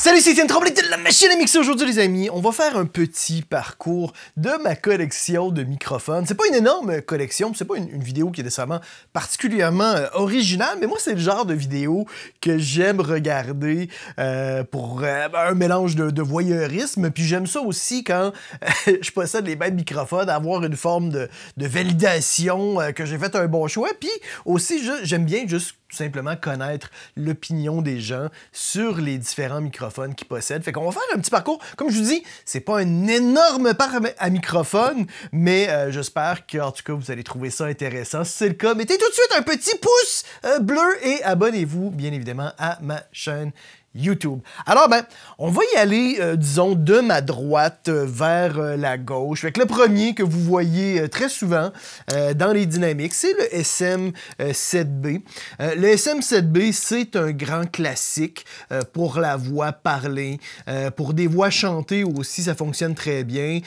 Salut, c'est Étienne Tremblay de la machine à mixer. Aujourd'hui, les amis, on va faire un petit parcours de ma collection de microphones. C'est pas une énorme collection, c'est pas une vidéo qui est nécessairement particulièrement originale, mais moi, c'est le genre de vidéo que j'aime regarder pour un mélange de voyeurisme. Puis j'aime ça aussi quand je possède les bêtes microphones, avoir une forme de validation que j'ai fait un bon choix. Puis aussi, j'aime bien juste tout simplement connaître l'opinion des gens sur les différents microphones qu'ils possèdent. Fait qu'on va faire un petit parcours. Comme je vous dis, c'est pas un énorme parc à microphone, mais j'espère que, en tout cas, vous allez trouver ça intéressant. Si c'est le cas, mettez tout de suite un petit pouce bleu et abonnez-vous, bien évidemment, à ma chaîne YouTube. Alors, on va y aller, disons, de ma droite vers la gauche. Fait que le premier que vous voyez très souvent dans les dynamiques, c'est le SM7B. Le SM7B, c'est un grand classique pour la voix parlée. Pour des voix chantées aussi, ça fonctionne très bien.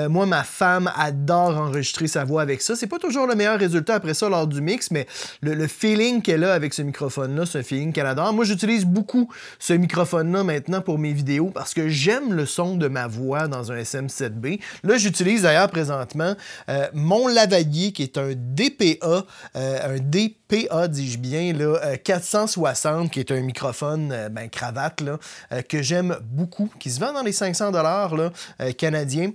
Moi, ma femme adore enregistrer sa voix avec ça. C'est pas toujours le meilleur résultat après ça lors du mix, mais le feeling qu'elle a avec ce microphone-là, c'est un feeling qu'elle adore. Moi, j'utilise beaucoup ce microphone-là maintenant pour mes vidéos parce que j'aime le son de ma voix dans un SM7B. Là, j'utilise d'ailleurs présentement mon lavalier qui est un DPA, dis-je bien, là, 460, qui est un microphone cravate là, que j'aime beaucoup, qui se vend dans les 500 $ canadiens.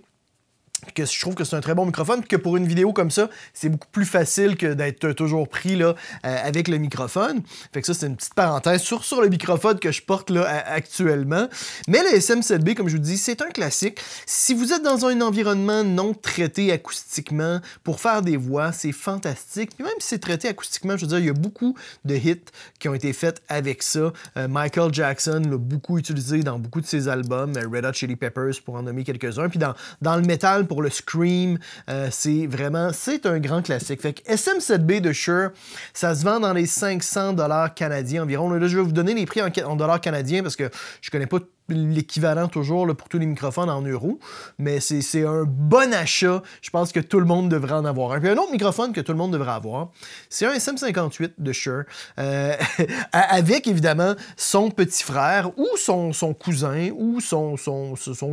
Que je trouve que c'est un très bon microphone, puis que pour une vidéo comme ça, c'est beaucoup plus facile que d'être toujours pris là, avec le microphone. Fait que ça, c'est une petite parenthèse sur le microphone que je porte là, actuellement. Mais le SM7B, comme je vous dis, c'est un classique. Si vous êtes dans un environnement non traité acoustiquement pour faire des voix, c'est fantastique. Puis même si c'est traité acoustiquement, je veux dire, il y a beaucoup de hits qui ont été faits avec ça. Michael Jackson l'a beaucoup utilisé dans beaucoup de ses albums, Red Hot Chili Peppers pour en nommer quelques-uns. Puis dans le métal, pour le scream, c'est un grand classique. Fait que SM7B de Shure, ça se vend dans les 500 $ canadiens environ. Là, je vais vous donner les prix en dollars canadiens parce que je connais pas l'équivalent toujours là, pour tous les microphones en euros, mais c'est un bon achat. Je pense que tout le monde devrait en avoir un. Puis un autre microphone que tout le monde devrait avoir, c'est un SM58 de Shure, avec évidemment son petit frère ou son cousin ou son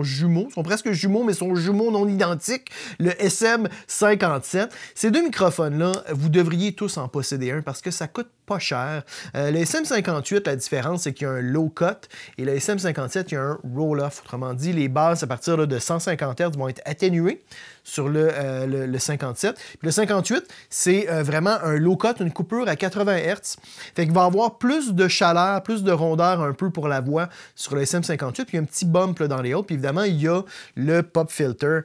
jumeau, son presque jumeau, mais son jumeau non identique, le SM57. Ces deux microphones-là, vous devriez tous en posséder un parce que ça coûte pas cher. Le SM58, la différence, c'est qu'il y a un low cut et le SM57, il y a un roll-off. Autrement dit, les basses à partir là, de 150 Hz vont être atténuées sur le 57. Puis le 58, c'est vraiment un low cut, une coupure à 80 Hz. Fait qu'il va avoir plus de chaleur, plus de rondeur un peu pour la voix sur le SM58. Puis il y a un petit bump là, dans les hautes. Puis évidemment, il y a le pop filter.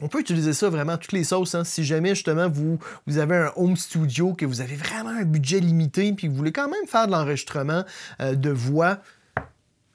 On peut utiliser ça vraiment à toutes les sauces. Hein. Si jamais, justement, vous avez un home studio, que vous avez vraiment un budget limité, puis que vous voulez quand même faire de l'enregistrement de voix,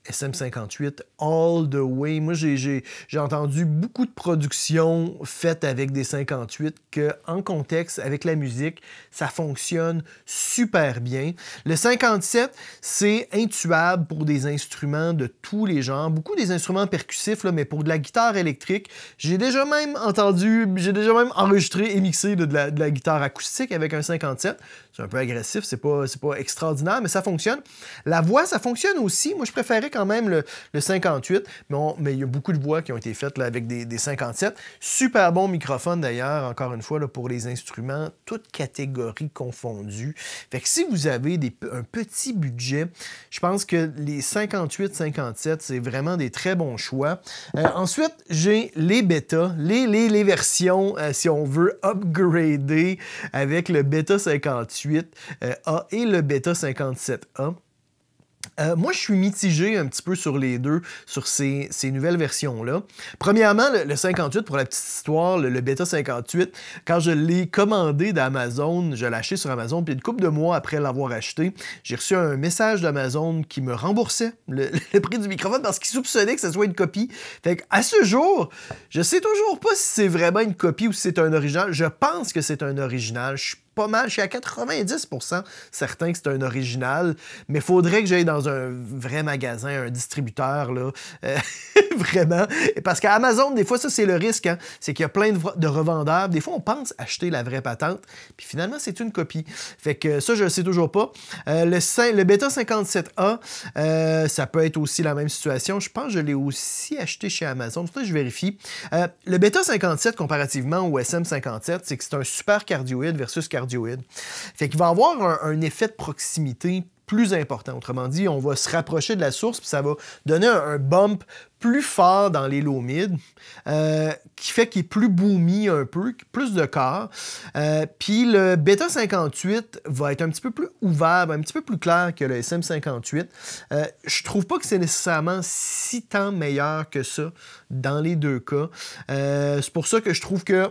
SM58 all the way. Moi, j'ai entendu beaucoup de productions faites avec des 58 que, en contexte, avec la musique, ça fonctionne super bien. Le 57, c'est intuable pour des instruments de tous les genres, beaucoup des instruments percussifs, là, mais pour de la guitare électrique, j'ai déjà même enregistré et mixé de la guitare acoustique avec un 57. C'est un peu agressif, c'est pas extraordinaire, mais ça fonctionne. La voix, ça fonctionne aussi. Moi, je préférais quand même le 58, mais il y a beaucoup de voix qui ont été faites là, avec des 57. Super bon microphone d'ailleurs, encore une fois, là, pour les instruments, toutes catégories confondues. Fait que si vous avez un petit budget, je pense que les 58-57, c'est vraiment des très bons choix. Ensuite, j'ai les bêtas, les versions, si on veut, upgrader avec le Beta 58A et le Beta 57A. Moi, je suis mitigé un petit peu sur les deux, sur ces nouvelles versions-là. Premièrement, le 58, pour la petite histoire, le Beta 58, quand je l'ai commandé d'Amazon, je l'ai acheté sur Amazon, puis une couple de mois après l'avoir acheté, j'ai reçu un message d'Amazon qui me remboursait le prix du microphone parce qu'il soupçonnait que ce soit une copie. Fait qu'à ce jour, je sais toujours pas si c'est vraiment une copie ou si c'est un original. Je pense que c'est un original. Je suis pas mal, je suis à 90% certain que c'est un original, mais il faudrait que j'aille dans un vrai magasin, un distributeur, là, vraiment. Parce qu'à Amazon, des fois, ça, c'est le risque, hein, c'est qu'il y a plein de revendeurs. Des fois, on pense acheter la vraie patente, puis finalement, c'est une copie. Fait que ça, je le sais toujours pas. Le Beta 57A, ça peut être aussi la même situation. Je pense que je l'ai aussi acheté chez Amazon. Pour ça, je vérifie. Le Beta 57, comparativement au SM57, c'est que c'est un super cardioïde versus cardioïde. Fait qu'il va avoir un effet de proximité plus important. Autrement dit, on va se rapprocher de la source, puis ça va donner un bump plus fort dans les low mid, qui fait qu'il est plus boomy un peu, plus de corps. Puis le Beta 58 va être un petit peu plus ouvert, un petit peu plus clair que le SM58. Je trouve pas que c'est nécessairement si tant meilleur que ça dans les deux cas. C'est pour ça que je trouve que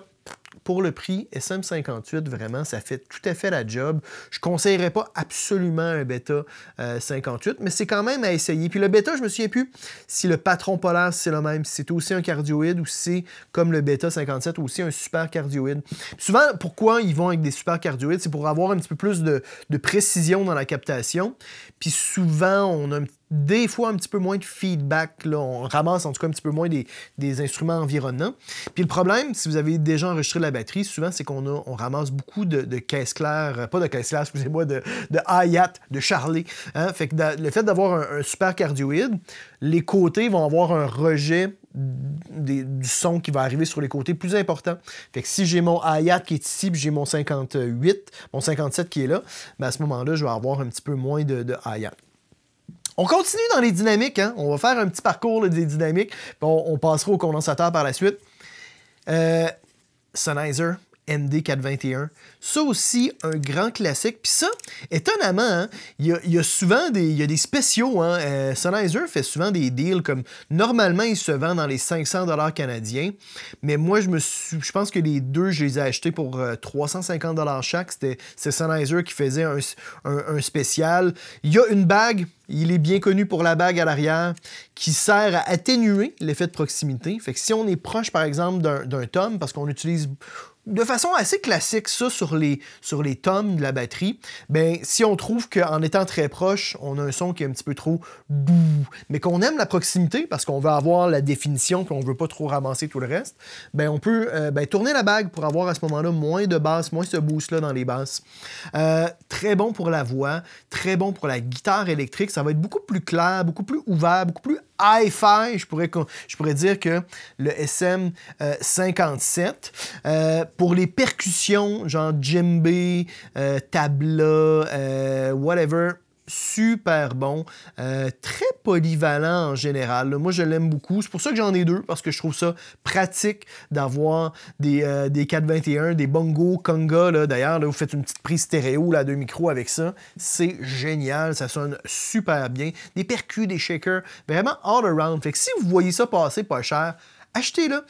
pour le prix, SM58, vraiment, ça fait tout à fait la job. Je ne conseillerais pas absolument un Beta 58, mais c'est quand même à essayer. Puis le Beta, je me souviens plus si le patron polaire, c'est le même, si c'est aussi un cardioïde ou si c'est comme le Beta 57, aussi un super cardioïde. Puis souvent, pourquoi ils vont avec des super cardioïdes? C'est pour avoir un petit peu plus de précision dans la captation. Puis souvent, on a des fois un petit peu moins de feedback. Là. On ramasse en tout cas un petit peu moins des instruments environnants. Puis le problème, si vous avez déjà enregistré la batterie, souvent, c'est qu'on ramasse beaucoup de caisse claire, pas de caisse claire, excusez-moi, de hi-hat, de charlet. Hein? Fait que le fait d'avoir un super cardioïde, les côtés vont avoir un rejet du son qui va arriver sur les côtés plus important. Fait que si j'ai mon hi-hat qui est ici, puis j'ai mon 58, mon 57 qui est là, ben à ce moment-là, je vais avoir un petit peu moins de hi-hat. On continue dans les dynamiques, hein? On va faire un petit parcours là, des dynamiques, puis on passera au condensateur par la suite. Sennheiser MD421. Ça aussi, un grand classique. Puis ça, étonnamment, hein, il y a souvent des spéciaux. Hein. Sennheiser fait souvent des deals comme... Normalement, il se vend dans les 500 $ canadiens. Mais moi, je pense que les deux, je les ai achetés pour 350 $ chaque. C'est Sennheiser qui faisait un spécial. Il y a une bague. Il est bien connu pour la bague à l'arrière qui sert à atténuer l'effet de proximité. Fait que si on est proche, par exemple, d'un tom, parce qu'on utilise de façon assez classique ça sur les toms de la batterie, ben si on trouve qu'en étant très proche, on a un son qui est un petit peu trop bouh, mais qu'on aime la proximité parce qu'on veut avoir la définition puis on veut pas trop ramasser tout le reste, ben on peut tourner la bague pour avoir à ce moment-là moins de basses, moins ce boost-là dans les basses. Très bon pour la voix, très bon pour la guitare électrique, ça va être beaucoup plus clair, beaucoup plus ouvert, beaucoup plus hi-fi, je pourrais dire que le SM57. Pour les percussions, genre djembé, tabla, whatever, super bon, très polyvalent en général. Moi, je l'aime beaucoup. C'est pour ça que j'en ai deux, parce que je trouve ça pratique d'avoir des 421, des bongos, conga. D'ailleurs, vous faites une petite prise stéréo, là, 2 micros avec ça. C'est génial, ça sonne super bien. Des percus, des shakers, vraiment all around. Fait que si vous voyez ça passer pas cher, achetez-le.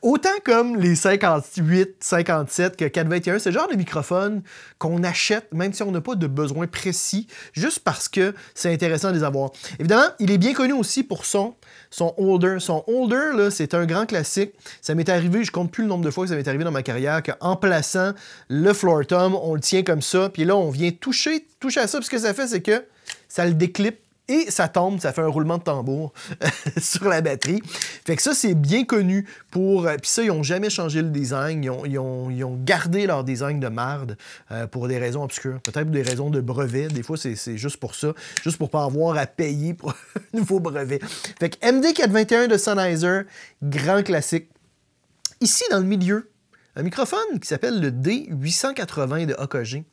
Autant comme les 58, 57 que 421, c'est le genre de microphone qu'on achète, même si on n'a pas de besoin précis, juste parce que c'est intéressant de les avoir. Évidemment, il est bien connu aussi pour son holder. Son holder, là, c'est un grand classique. Ça m'est arrivé, je compte plus le nombre de fois que ça m'est arrivé dans ma carrière, qu'en plaçant le floor tom, on le tient comme ça, puis là, on vient toucher à ça, puis ce que ça fait, c'est que ça le déclipe. Et ça tombe, ça fait un roulement de tambour sur la batterie. Fait que ça, c'est bien connu pour... Puis ça, ils n'ont jamais changé le design. Ils ont gardé leur design de marde pour des raisons obscures. Peut-être pour des raisons de brevet. Des fois, c'est juste pour ça. Juste pour pas avoir à payer pour un nouveau brevet. Fait que MD421 de Sennheiser, grand classique. Ici, dans le milieu, un microphone qui s'appelle le D880 de AKG.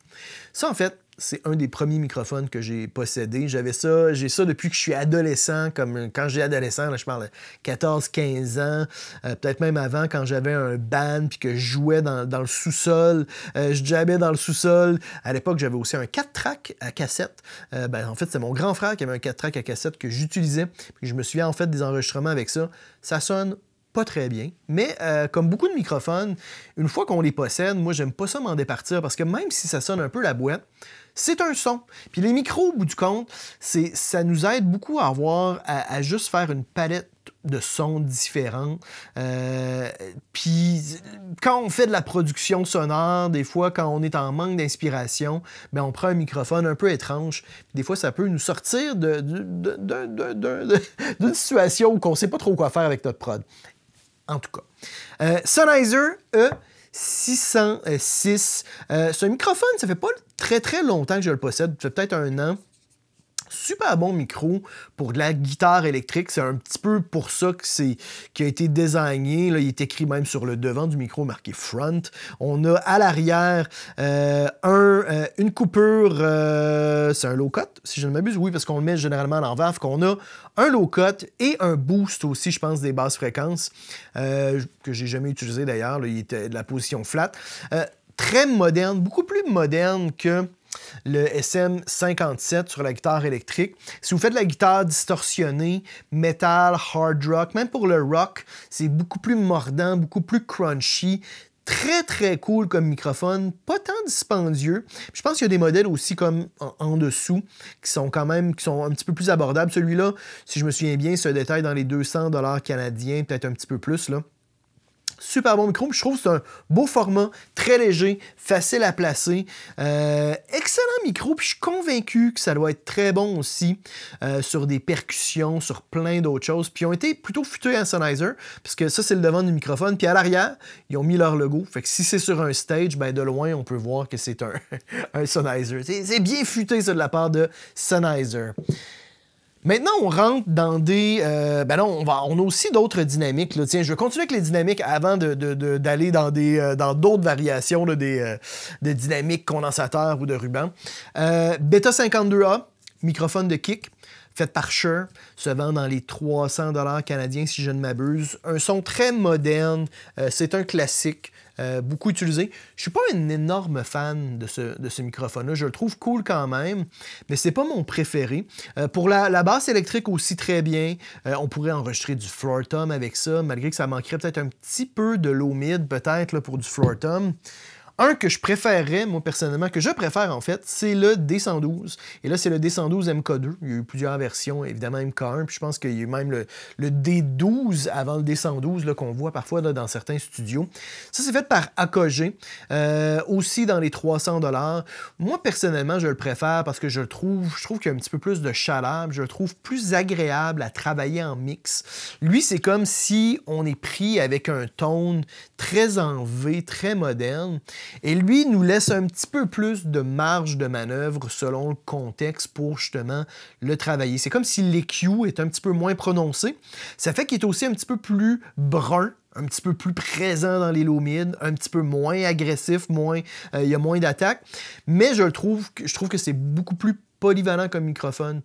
Ça, en fait, c'est un des premiers microphones que j'ai possédé. J'ai ça depuis que je suis adolescent, comme quand j'ai adolescent, là, je parle de 14-15 ans, peut-être même avant, quand j'avais un band puis que je jouais dans le sous-sol. Je jammais dans le sous-sol. À l'époque, j'avais aussi un 4-track à cassette. En fait, c'est mon grand frère qui avait un 4-track à cassette que j'utilisais. Je me souviens en fait des enregistrements avec ça. Ça sonne pas très bien, mais comme beaucoup de microphones, une fois qu'on les possède, moi, j'aime pas ça m'en départir parce que même si ça sonne un peu la boîte, c'est un son. Puis les micros, au bout du compte, ça nous aide beaucoup à juste faire une palette de sons différents. Puis quand on fait de la production sonore, des fois, quand on est en manque d'inspiration, ben on prend un microphone un peu étrange. Des fois, ça peut nous sortir d'une situation où on ne sait pas trop quoi faire avec notre prod. En tout cas. Sennheiser E606. C'est un microphone, ça fait pas très très longtemps que je le possède. Ça fait peut-être 1 an. Super bon micro pour de la guitare électrique. C'est un petit peu pour ça qui a été désigné. Là, il est écrit même sur le devant du micro, marqué front. On a à l'arrière une coupure, c'est un low cut, si je ne m'abuse. Oui, parce qu'on le met généralement à l'envers. Qu'on a un low cut et un boost aussi, je pense, des basses fréquences, que j'ai jamais utilisé d'ailleurs. Il était de la position flat. Très moderne, beaucoup plus moderne que le SM57 sur la guitare électrique. Si vous faites de la guitare distorsionnée, metal, hard rock, même pour le rock, c'est beaucoup plus mordant, beaucoup plus crunchy. Très, très cool comme microphone, pas tant dispendieux. Je pense qu'il y a des modèles aussi comme en dessous qui sont un petit peu plus abordables. Celui-là, si je me souviens bien, se détaille dans les 200 $ canadiens, peut-être un petit peu plus, là. Super bon micro, je trouve que c'est un beau format, très léger, facile à placer. Excellent micro, puis je suis convaincu que ça doit être très bon aussi sur des percussions, sur plein d'autres choses. Puis ils ont été plutôt futés à Sennheiser, parce que ça, c'est le devant du microphone. Puis à l'arrière, ils ont mis leur logo. Fait que si c'est sur un stage, ben de loin, on peut voir que c'est un Sennheiser. C'est bien futé, ça, de la part de Sennheiser. Maintenant, on rentre dans des... on a aussi d'autres dynamiques. Là. Tiens, je vais continuer avec les dynamiques avant d'aller dans d'autres variations là, de dynamiques condensateurs ou de ruban. Beta 52A, microphone de kick, fait par Shure, se vend dans les 300 $ canadiens si je ne m'abuse. Un son très moderne, c'est un classique. Beaucoup utilisé. Je suis pas un énorme fan de ce microphone-là. Je le trouve cool quand même, mais c'est pas mon préféré. Pour la basse électrique aussi très bien. On pourrait enregistrer du floor tom avec ça, malgré que ça manquerait peut-être un petit peu de low mid, peut-être, là, pour du floor tom. Un que je préférerais, moi personnellement, que je préfère en fait, c'est le D112. Et là, c'est le D112 MK2. Il y a eu plusieurs versions, évidemment MK1, puis je pense qu'il y a eu même le D12 avant le D112 qu'on voit parfois là, dans certains studios. Ça, c'est fait par AKG, aussi dans les 300 $. Moi, personnellement, je le préfère parce que je trouve qu'il y a un petit peu plus de chaleur, je le trouve plus agréable à travailler en mix. Lui, c'est comme si on est pris avec un tone très en V, très moderne. Et lui nous laisse un petit peu plus de marge de manœuvre selon le contexte pour justement le travailler. C'est comme si l'EQ est un petit peu moins prononcé. Ça fait qu'il est aussi un petit peu plus brun, un petit peu plus présent dans les low mid, un petit peu moins agressif, il y a moins d'attaque. Mais je trouve que c'est beaucoup plus polyvalent comme microphone.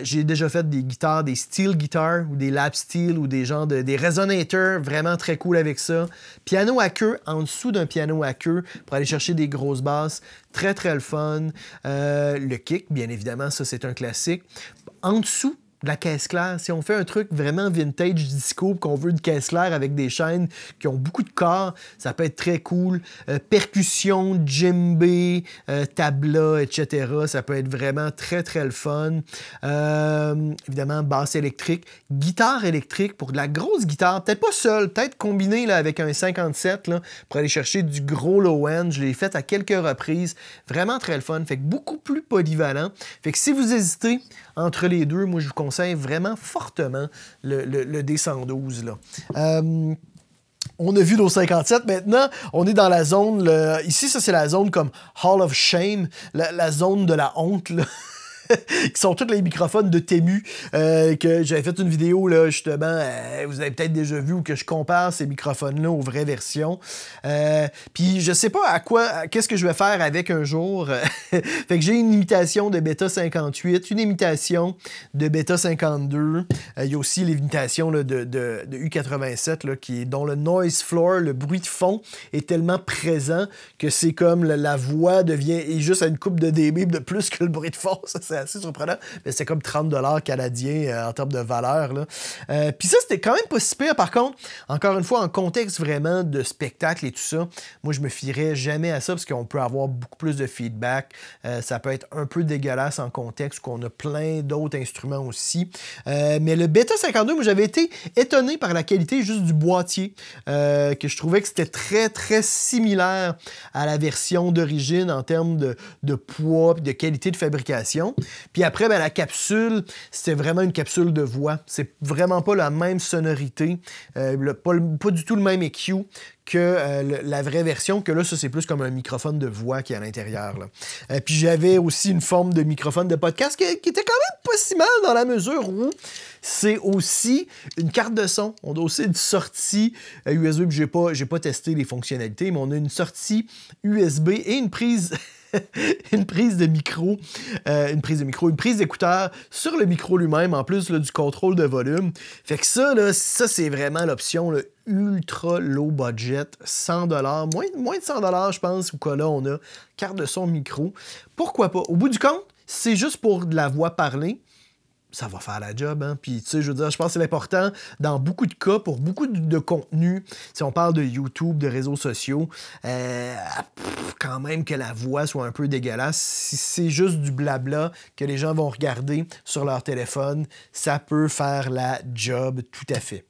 J'ai déjà fait des guitares, des steel guitars ou des lap steel ou des résonateurs vraiment très cool avec ça. Piano à queue, en dessous d'un piano à queue pour aller chercher des grosses basses. Très, très le fun. Le kick, bien évidemment, ça c'est un classique. En dessous de la caisse claire, si on fait un truc vraiment vintage disco, qu'on veut une caisse claire avec des chaînes qui ont beaucoup de corps, ça peut être très cool. Percussion, djembé, tabla, etc. Ça peut être vraiment très, très le fun. Évidemment, basse électrique. Guitare électrique pour de la grosse guitare. Peut-être pas seule, peut-être combinée là, avec un 57 là, pour aller chercher du gros low-end. Je l'ai fait à quelques reprises. Vraiment très le fun. Fait que beaucoup plus polyvalent. Fait que si vous hésitez entre les deux, moi, je vous conseille vraiment fortement le D112. Là. On a vu nos 57. Maintenant, on est dans la zone... Ici, ça, c'est la zone comme Hall of Shame, la zone de la honte, là. Qui sont tous les microphones de Temu, que j'avais fait une vidéo, là, justement, vous avez peut-être déjà vu, où que je compare ces microphones-là aux vraies versions. Puis je sais pas qu'est-ce que je vais faire avec un jour. Fait que j'ai une imitation de Beta 58, une imitation de Beta 52. Il y a aussi l'imitation là, de U87, là, dont le noise floor, le bruit de fond, est tellement présent que c'est comme la voix est juste à une coupe de dB de plus que le bruit de fond. Ça, c'est assez surprenant. Mais c'était comme 30$ canadiens en termes de valeur. Puis ça, c'était quand même pas si pire. Par contre, encore une fois, en contexte vraiment de spectacle et tout ça, moi, je me fierais jamais à ça parce qu'on peut avoir beaucoup plus de feedback. Ça peut être un peu dégueulasse en contexte qu'on a plein d'autres instruments aussi. Mais le Beta 52, moi, j'avais été étonné par la qualité juste du boîtier, que je trouvais que c'était très, très similaire à la version d'origine en termes de poids et de qualité de fabrication. Puis après, ben, la capsule, c'était vraiment une capsule de voix. C'est vraiment pas la même sonorité, pas du tout le même EQ que la vraie version, que là, ça, c'est plus comme un microphone de voix qui est à l'intérieur. Puis j'avais aussi une forme de microphone de podcast qui était quand même pas si mal dans la mesure où c'est aussi une carte de son. On a aussi une sortie USB, j'ai pas testé les fonctionnalités, mais on a une sortie USB et une prise... une prise d'écouteur sur le micro lui-même, en plus là, du contrôle de volume. Fait que ça, c'est vraiment l'option ultra low budget, 100$, moins de 100$, je pense, où là, on a carte de son micro. Pourquoi pas? Au bout du compte, c'est juste pour de la voix parlée. Ça va faire la job, hein? Puis, tu sais, je veux dire, je pense que c'est important dans beaucoup de cas, pour beaucoup de contenu, si on parle de YouTube, de réseaux sociaux, quand même que la voix soit un peu dégueulasse. Si c'est juste du blabla que les gens vont regarder sur leur téléphone, ça peut faire la job tout à fait.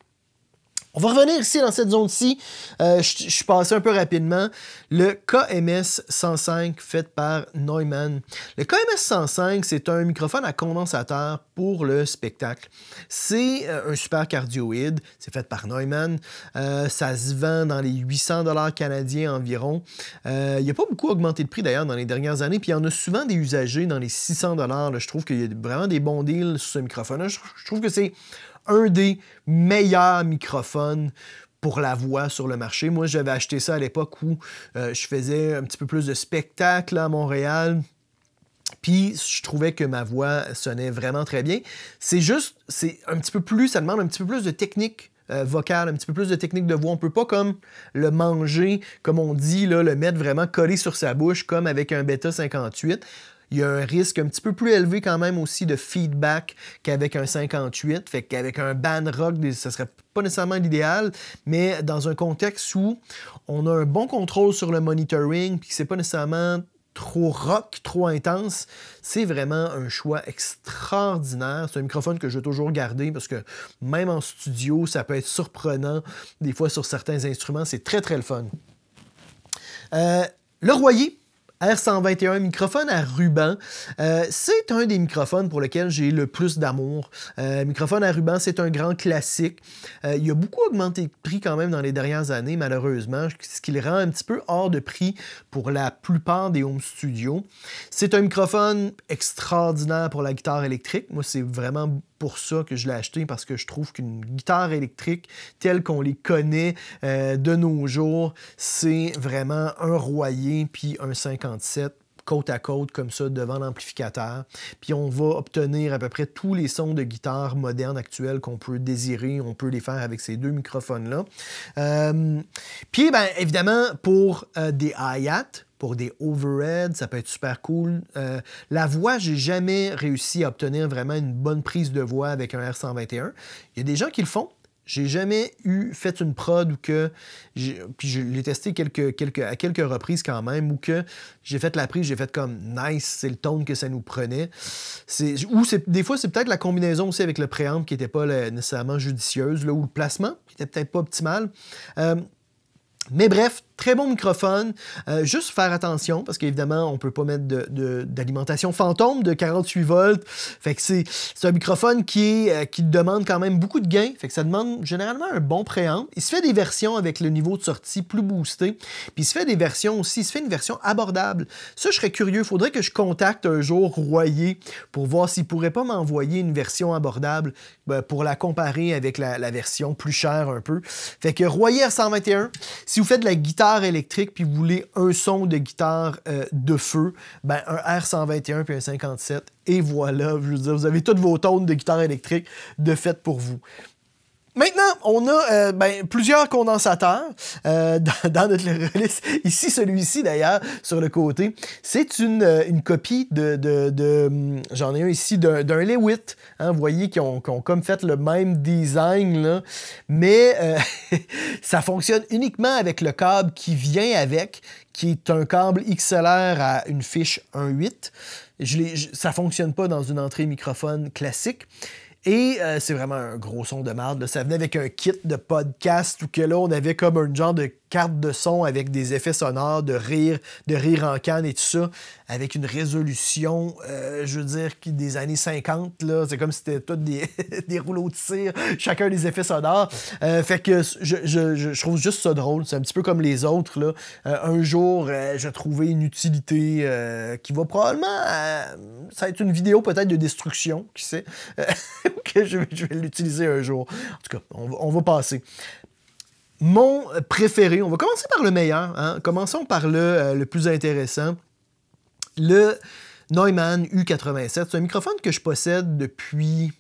On va revenir ici dans cette zone-ci. Je suis passé un peu rapidement. Le KMS 105 fait par Neumann. Le KMS 105, c'est un microphone à condensateur pour le spectacle. C'est un super cardioïde. C'est fait par Neumann. Ça se vend dans les 800$ canadiens environ. Il n'y a pas beaucoup augmenté de prix d'ailleurs dans les dernières années. Puis il y en a souvent des usagers dans les 600$. Là, je trouve qu'il y a vraiment des bons deals sur ce microphone-là. Je trouve que c'est un des meilleurs microphones pour la voix sur le marché. Moi, j'avais acheté ça à l'époque où je faisais un petit peu plus de spectacle à Montréal. Puis, je trouvais que ma voix sonnait vraiment très bien. C'est juste, c'est un petit peu plus, ça demande un petit peu plus de technique vocale, un petit peu plus de technique de voix. On ne peut pas comme le manger, comme on dit, là, le mettre vraiment collé sur sa bouche, comme avec un Beta 58. Il y a un risque un petit peu plus élevé quand même aussi de feedback qu'avec un 58. Fait qu'avec un band rock, ça serait pas nécessairement l'idéal, mais dans un contexte où on a un bon contrôle sur le monitoring, puis que c'est pas nécessairement trop rock, trop intense, c'est vraiment un choix extraordinaire. C'est un microphone que je vais toujours garder parce que même en studio, ça peut être surprenant des fois sur certains instruments. C'est très, très le fun. Le Royer R121, microphone à ruban. C'est un des microphones pour lesquels j'ai le plus d'amour. Microphone à ruban, c'est un grand classique. Il a beaucoup augmenté de prix quand même dans les dernières années, malheureusement, ce qui le rend un petit peu hors de prix pour la plupart des home studios. C'est un microphone extraordinaire pour la guitare électrique. Moi, c'est vraiment pour ça que je l'ai acheté, parce que je trouve qu'une guitare électrique telle qu'on les connaît de nos jours, c'est vraiment un Royer puis un 57 côte à côte comme ça devant l'amplificateur. Puis on va obtenir à peu près tous les sons de guitare modernes actuels qu'on peut désirer. On peut les faire avec ces deux microphones-là. Puis, ben, évidemment, pour des hi-hats, pour des overheads, ça peut être super cool. La voix, j'ai jamais réussi à obtenir vraiment une bonne prise de voix avec un R121. Il y a des gens qui le font. J'ai jamais fait une prod où que... Puis je l'ai testé à quelques reprises quand même, où que j'ai fait la prise, j'ai fait comme « nice », c'est le tone que ça nous prenait. Des fois, c'est peut-être la combinaison aussi avec le préamp qui n'était pas nécessairement judicieuse, là, ou le placement qui était peut-être pas optimal. Mais bref, très bon microphone. Juste faire attention, parce qu'évidemment, on ne peut pas mettre d'alimentation fantôme de 48 volts. Fait que c'est un microphone qui demande quand même beaucoup de gain. Fait que ça demande généralement un bon préamp. Il se fait des versions avec le niveau de sortie plus boosté. Puis il se fait des versions aussi, il se fait une version abordable. Ça, je serais curieux. Il faudrait que je contacte un jour Royer pour voir s'il ne pourrait pas m'envoyer une version abordable pour la comparer avec la version plus chère un peu. Fait que Royer R121, si vous faites de la guitare électrique puis vous voulez un son de guitare de feu, ben un R121 puis un 57, et voilà, je veux dire, vous avez tous vos tones de guitare électrique de fait pour vous. Maintenant, on a plusieurs condensateurs dans notre release. Ici, celui-ci, d'ailleurs, sur le côté, c'est une copie j'en ai un ici, d'un Lewitt. Hein, vous voyez qu'ils ont comme fait le même design, là, mais ça fonctionne uniquement avec le câble qui vient avec, qui est un câble XLR à une fiche 1.8. Ça ne fonctionne pas dans une entrée microphone classique. Et c'est vraiment un gros son de marde. Là. Ça venait avec un kit de podcast où que là, on avait comme un genre de carte de son avec des effets sonores, de rire en canne et tout ça, avec une résolution, je veux dire, des années 50. Là. C'est comme si c'était tous des rouleaux de cire, chacun des effets sonores. Fait que je trouve juste ça drôle. C'est un petit peu comme les autres. Là. Un jour, j'ai trouvé une utilité qui va probablement... ça va être une vidéo peut-être de destruction, qui sait. Que je vais l'utiliser un jour. En tout cas, on va passer. Mon préféré, on va commencer par le meilleur. Hein? Commençons par le plus intéressant. Le Neumann U87. C'est un microphone que je possède depuis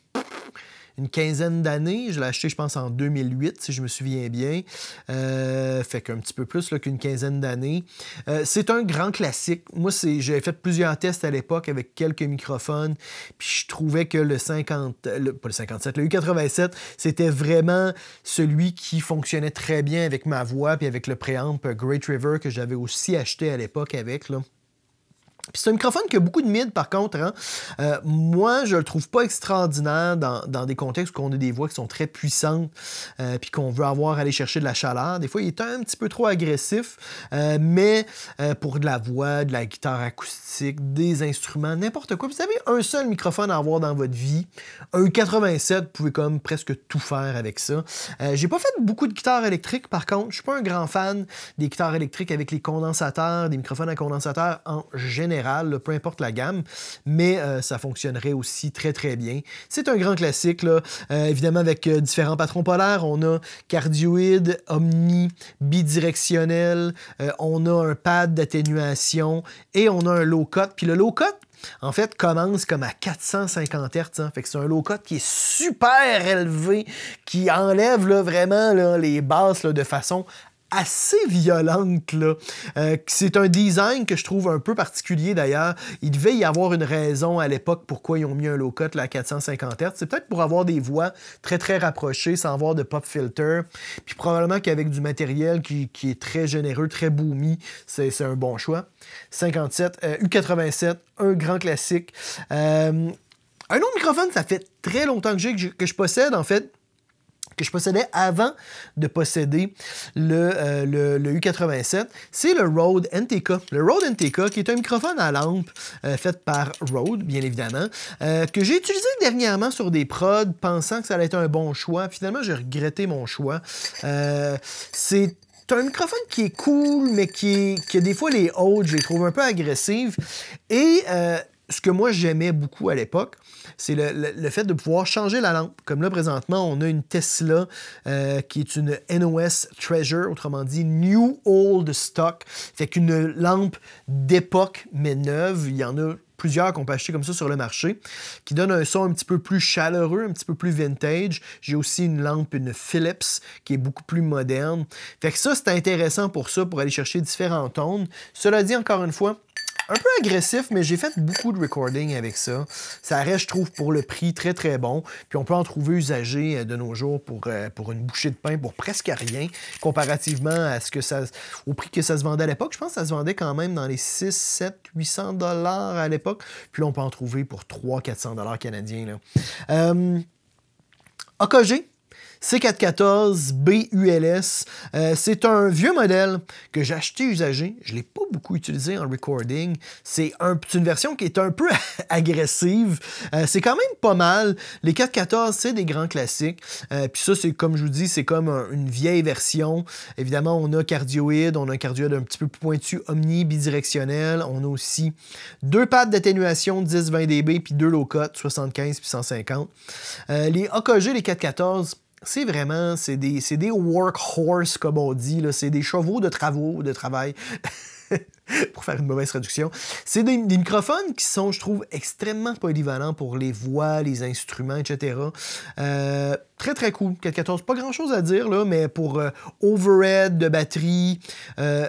une quinzaine d'années. Je l'ai acheté, je pense, en 2008, si je me souviens bien. Fait qu'un petit peu plus qu'une quinzaine d'années. C'est un grand classique. Moi, j'avais fait plusieurs tests à l'époque avec quelques microphones. Puis je trouvais que le U87, c'était vraiment celui qui fonctionnait très bien avec ma voix puis avec le préamp Great River que j'avais aussi acheté à l'époque avec, là. Puis c'est un microphone qui a beaucoup de mid, par contre. Hein. Moi, je le trouve pas extraordinaire dans des contextes où on a des voix qui sont très puissantes puis qu'on veut aller chercher de la chaleur. Des fois, il est un petit peu trop agressif, mais pour de la voix, de la guitare acoustique, des instruments, n'importe quoi. Vous avez un seul microphone à avoir dans votre vie. Un 87, vous pouvez comme presque tout faire avec ça. J'ai pas fait beaucoup de guitares électriques, par contre. Je suis pas un grand fan des guitares électriques avec les condensateurs, des microphones à condensateurs en général. Peu importe la gamme, mais ça fonctionnerait aussi très très bien. C'est un grand classique, là. Évidemment avec différents patrons polaires. On a cardioïde, omni, bidirectionnel, on a un pad d'atténuation et on a un low cut. Puis le low cut, en fait, commence comme à 450 Hz. Hein. Fait que c'est un low cut qui est super élevé, qui enlève là, vraiment là, les basses là, de façon assez violente, là. C'est un design que je trouve un peu particulier, d'ailleurs. Il devait y avoir une raison à l'époque pourquoi ils ont mis un low cut là, à 450 Hz. C'est peut-être pour avoir des voix très, très rapprochées sans avoir de pop filter. Puis probablement qu'avec du matériel qui est très généreux, très boomy, c'est un bon choix. 57, U87, un grand classique. Un autre microphone, ça fait très longtemps que je possède, en fait, que je possédais avant de posséder le U87, c'est le Rode NTK. Le Rode NTK, qui est un microphone à lampe fait par Rode, bien évidemment, que j'ai utilisé dernièrement sur des prods, pensant que ça allait être un bon choix. Finalement, j'ai regretté mon choix. C'est un microphone qui est cool, mais qui a des fois les hautes, je les trouve un peu agressives. Et ce que moi j'aimais beaucoup à l'époque, c'est le fait de pouvoir changer la lampe. Comme là, présentement, on a une Tesla qui est une NOS Treasure, autrement dit New Old Stock. Fait qu'une lampe d'époque, mais neuve. Il y en a plusieurs qu'on peut acheter comme ça sur le marché, qui donne un son un petit peu plus chaleureux, un petit peu plus vintage. J'ai aussi une lampe, une Philips, qui est beaucoup plus moderne. Fait que ça, c'est intéressant pour ça, pour aller chercher différents tons. Cela dit, encore une fois, un peu agressif, mais j'ai fait beaucoup de recording avec ça. Ça reste, je trouve, pour le prix, très, très bon. Puis on peut en trouver usagé de nos jours pour une bouchée de pain pour presque rien, comparativement à au prix que ça se vendait à l'époque. Je pense que ça se vendait quand même dans les 6, 7, 800 $ à l'époque. Puis là, on peut en trouver pour 300-400 $ canadiens. Là. AKG. C414 BULS. C'est un vieux modèle que j'ai acheté usagé. Je ne l'ai pas beaucoup utilisé en recording. C'est une version qui est un peu agressive. C'est quand même pas mal. Les 414, c'est des grands classiques. Puis ça, c'est comme je vous dis, c'est comme une vieille version. Évidemment, on a cardioïde. On a un cardioïde un petit peu plus pointu, omni, bidirectionnel. On a aussi 2 pads d'atténuation 10-20 dB puis 2 low cut, 75 puis 150. Les AKG, les 414, c'est vraiment, c'est des workhorse, comme on dit, là. C'est des chevaux de travail. pour faire une mauvaise traduction. C'est des microphones qui sont, je trouve, extrêmement polyvalents pour les voix, les instruments, etc. Très, très cool. 414, pas grand-chose à dire, là, mais pour overhead de batterie,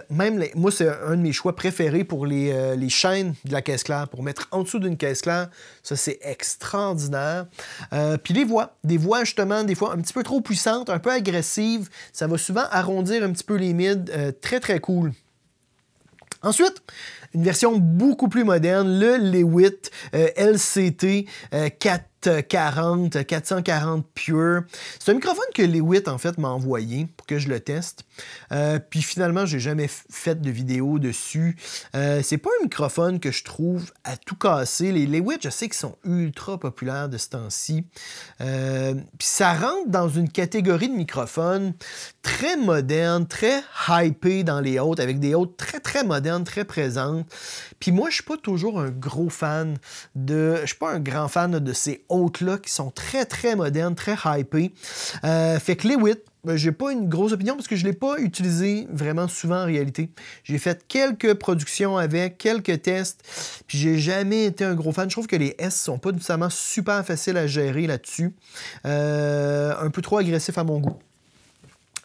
moi, c'est un de mes choix préférés pour les chaînes de la caisse claire, pour mettre en dessous d'une caisse claire. Ça, c'est extraordinaire. Puis les voix, des voix, justement, des fois un petit peu trop puissantes, un peu agressives, ça va souvent arrondir un petit peu les mids. Très, très cool. Ensuite, une version beaucoup plus moderne, le Lewitt LCT 440 Pure. C'est un microphone que Lewitt, en fait, m'a envoyé pour que je le teste. Puis finalement, j'ai jamais fait de vidéo dessus. C'est pas un microphone que je trouve à tout casser. Les Lewitt, je sais qu'ils sont ultra populaires de ce temps-ci. Puis ça rentre dans une catégorie de microphones très moderne, très hypé dans les hautes, avec des hautes très, très modernes, très présentes. Puis moi, je suis pas toujours un gros fan je suis pas un grand fan de ces hautes-là qui sont très, très modernes, très hypées. Fait que Lewitt, j'ai pas une grosse opinion parce que je l'ai pas utilisé vraiment souvent en réalité. J'ai fait quelques productions avec, quelques tests, puis j'ai jamais été un gros fan. Je trouve que les S sont pas nécessairement super faciles à gérer là-dessus. Un peu trop agressif à mon goût.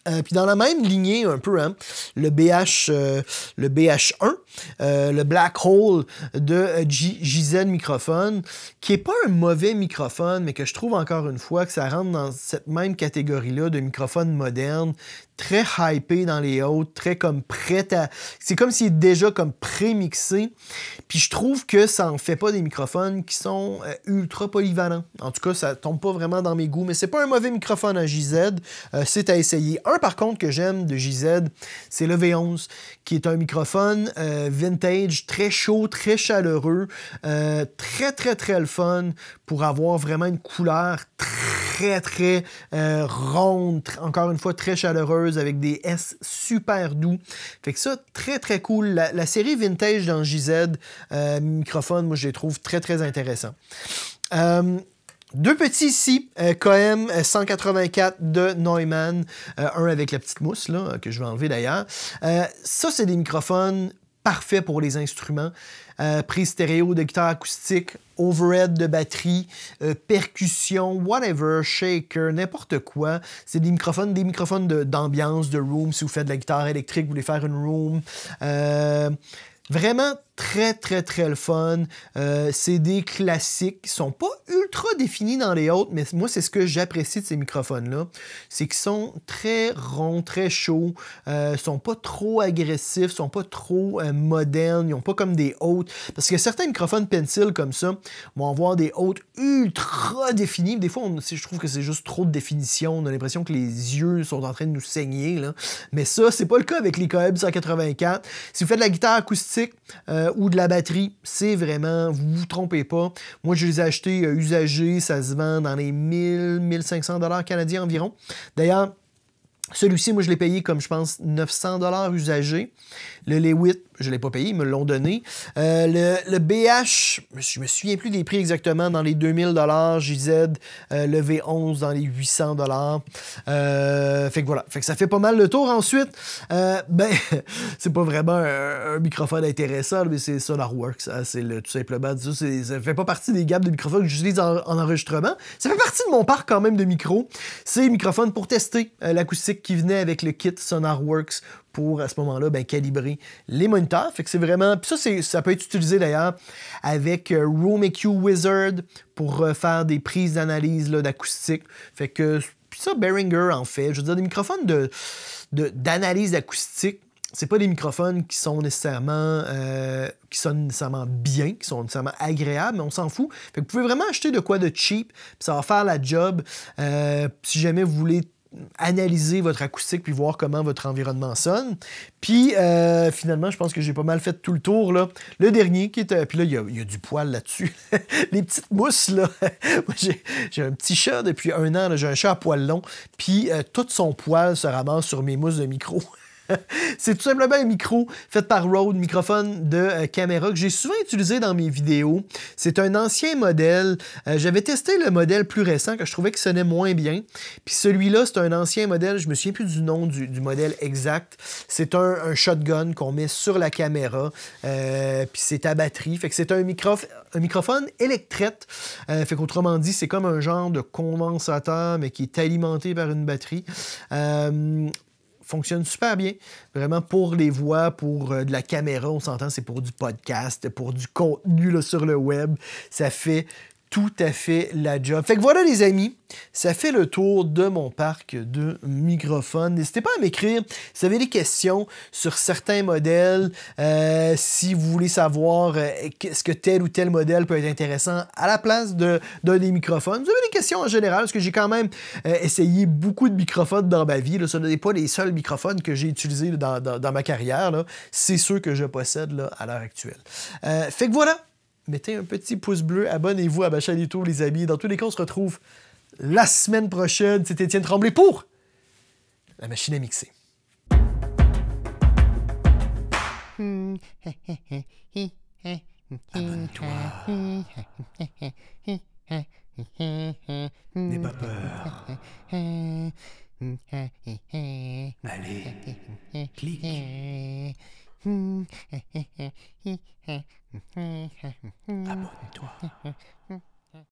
Puis dans la même lignée un peu, hein, le BH1, le Black Hole de JZ Microphone, qui est pas un mauvais microphone, mais que je trouve encore une fois que ça rentre dans cette même catégorie-là de microphone moderne, très hypé dans les hautes, très comme prêt à... C'est comme s'il est déjà comme pré-mixé. Puis je trouve que ça en fait pas des microphones qui sont ultra polyvalents. En tout cas, ça tombe pas vraiment dans mes goûts, mais c'est pas un mauvais microphone à JZ. C'est à essayer. Un, par contre, que j'aime de JZ, c'est le V11, qui est un microphone vintage, très chaud, très chaleureux, très, très, très le fun pour avoir vraiment une couleur très, très ronde, encore une fois, très chaleureuse, avec des S super doux. Fait que ça, très, très cool. La série vintage dans JZ microphone, moi, je les trouve très, très intéressants. Deux petits ici, KM 184 de Neumann, un avec la petite mousse, là, que je vais enlever d'ailleurs. Ça, c'est des microphones parfaits pour les instruments. Prise stéréo de guitare acoustique, overhead de batterie, percussion, whatever, shaker, n'importe quoi. C'est des microphones d'ambiance, de room. Si vous faites de la guitare électrique, vous voulez faire une room. Vraiment très, très, très le fun. C'est des classiques qui sont pas ultra définis dans les hautes, mais moi, c'est ce que j'apprécie de ces microphones-là. C'est qu'ils sont très ronds, très chauds, sont pas trop agressifs, sont pas trop modernes, ils ont pas comme des hautes. Parce que certains microphones pencil comme ça vont avoir des hautes ultra définies. Des fois, je trouve que c'est juste trop de définition. On a l'impression que les yeux sont en train de nous saigner, là. Mais ça, c'est pas le cas avec les KM 184. Si vous faites de la guitare acoustique, ou de la batterie, c'est vraiment, vous vous trompez pas. Moi, je les ai achetés usagés, ça se vend dans les 1000-1500 $ canadiens environ. D'ailleurs, celui-ci, moi, je l'ai payé comme, je pense, 900 $ usagé. Le Lewitt, je ne l'ai pas payé, ils me l'ont donné. Le BH, je me souviens plus des prix exactement, dans les 2000 $. JZ, le V11 dans les 800 $. Fait que voilà, fait que ça fait pas mal le tour. Ensuite, c'est pas vraiment un microphone intéressant, mais c'est SonarWorks. Hein, c'est tout simplement ça fait pas partie des gammes de microphones que j'utilise en enregistrement. Ça fait partie de mon parc quand même de micros. C'est microphone pour tester l'acoustique qui venait avec le kit SonarWorks pour, à ce moment-là, calibrer les moniteurs. Fait que c'est vraiment... Puis ça peut être utilisé, d'ailleurs, avec Room EQ Wizard pour faire des prises d'analyse d'acoustique. Fait que... Puis ça, Behringer en fait. Je veux dire, des microphones d'analyse d'acoustique, c'est pas des microphones qui sont nécessairement... qui sonnent nécessairement bien, qui sont nécessairement agréables, mais on s'en fout. Fait que vous pouvez vraiment acheter de quoi de cheap, puis ça va faire la job. Si jamais vous voulez analyser votre acoustique puis voir comment votre environnement sonne. Puis, finalement, je pense que j'ai pas mal fait tout le tour, là. Le dernier qui est... puis là, il y a du poil là-dessus. Les petites mousses, là. Moi, j'ai un petit chat depuis 1 an, j'ai un chat à poil long, puis tout son poil se ramasse sur mes mousses de micro. C'est tout simplement un micro fait par Rode, microphone de caméra que j'ai souvent utilisé dans mes vidéos. C'est un ancien modèle. J'avais testé le modèle plus récent que je trouvais qu'il sonnait moins bien. Puis celui-là, c'est un ancien modèle. Je me souviens plus du nom du modèle exact. C'est un shotgun qu'on met sur la caméra. Puis c'est à batterie. Fait que c'est un microphone électrette. Fait qu'autrement dit, c'est comme un genre de condensateur, mais qui est alimenté par une batterie. Fonctionne super bien, vraiment pour les voix, pour de la caméra, on s'entend, c'est pour du podcast, pour du contenu là, sur le web, ça fait tout à fait la job. Fait que voilà les amis, ça fait le tour de mon parc de microphones. N'hésitez pas à m'écrire si vous avez des questions sur certains modèles, si vous voulez savoir est-ce que tel ou tel modèle peut être intéressant à la place d'un des microphones. Vous avez des questions en général, parce que j'ai quand même essayé beaucoup de microphones dans ma vie. Là. Ce n'est pas les seuls microphones que j'ai utilisés dans ma carrière. C'est ceux que je possède là, à l'heure actuelle. Fait que voilà. Mettez un petit pouce bleu, abonnez-vous à ma chaîne YouTube, les amis. Dans tous les cas, on se retrouve la semaine prochaine. C'est Étienne Tremblay pour La Machine à mixer. Abonne-toi. N'aie pas peur. Allez, clique. Abonne-toi.